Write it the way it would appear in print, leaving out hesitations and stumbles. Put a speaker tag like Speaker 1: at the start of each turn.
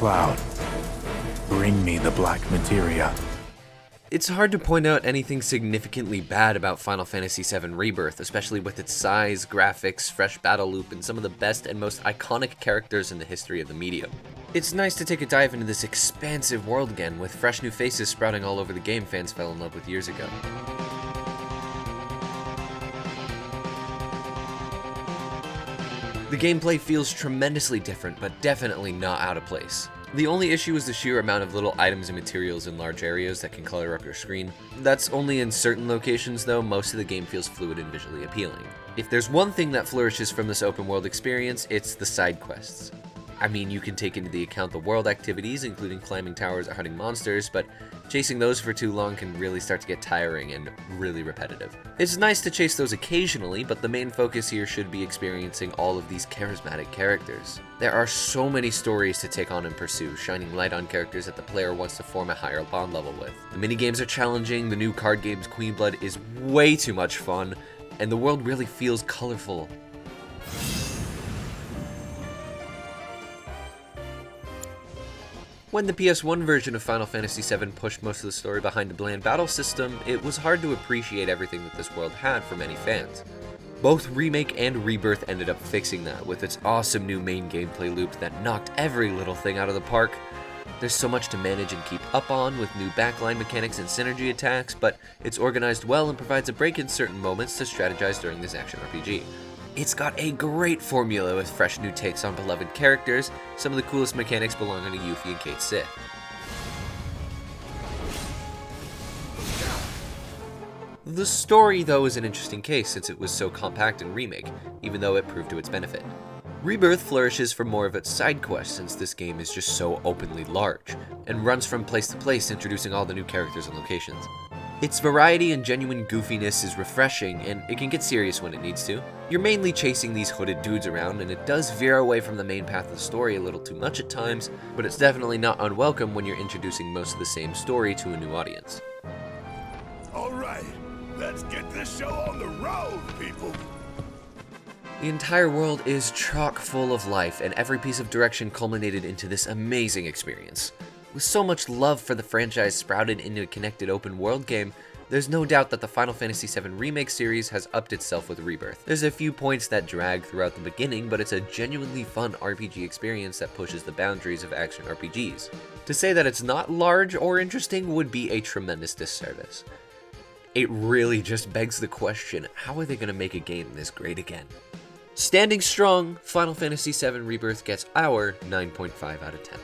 Speaker 1: Cloud, bring me the black materia.
Speaker 2: It's hard to point out anything significantly bad about Final Fantasy VII Rebirth, especially with its size, graphics, fresh battle loop, and some of the best and most iconic characters in the history of the medium. It's nice to take a dive into this expansive world again, with fresh new faces sprouting all over the game fans fell in love with years ago. The gameplay feels tremendously different, but definitely not out of place. The only issue is the sheer amount of little items and materials in large areas that can color up your screen. That's only in certain locations though, most of the game feels fluid and visually appealing. If there's one thing that flourishes from this open world experience, it's the side quests. I mean, you can take into the account the world activities, including climbing towers or hunting monsters, but chasing those for too long can really start to get tiring and really repetitive. It's nice to chase those occasionally, but the main focus here should be experiencing all of these charismatic characters. There are so many stories to take on and pursue, shining light on characters that the player wants to form a higher bond level with. The minigames are challenging, the new card game's Queen Blood is way too much fun, and the world really feels colorful. When the PS1 version of Final Fantasy VII pushed most of the story behind a bland battle system, it was hard to appreciate everything that this world had for many fans. Both Remake and Rebirth ended up fixing that, with its awesome new main gameplay loop that knocked every little thing out of the park. There's so much to manage and keep up on, with new backline mechanics and synergy attacks, but it's organized well and provides a break in certain moments to strategize during this action RPG. It's got a great formula with fresh new takes on beloved characters. Some of the coolest mechanics belonging to Yuffie and Cait Sith. The story, though, is an interesting case since it was so compact in Remake, even though it proved to its benefit. Rebirth flourishes for more of its side quests since this game is just so openly large, and runs from place to place introducing all the new characters and locations. Its variety and genuine goofiness is refreshing, and it can get serious when it needs to. You're mainly chasing these hooded dudes around, and it does veer away from the main path of the story a little too much at times, but it's definitely not unwelcome when you're introducing most of the same story to a new audience.
Speaker 3: Alright, let's get this show on the road, people!
Speaker 2: The entire world is chock full of life, and every piece of direction culminated into this amazing experience. With so much love for the franchise sprouted into a connected open world game, there's no doubt that the Final Fantasy VII Remake series has upped itself with Rebirth. There's a few points that drag throughout the beginning, but it's a genuinely fun RPG experience that pushes the boundaries of action RPGs. To say that it's not large or interesting would be a tremendous disservice. It really just begs the question, how are they going to make a game this great again? Standing strong, Final Fantasy VII Rebirth gets our 9.5 out of 10.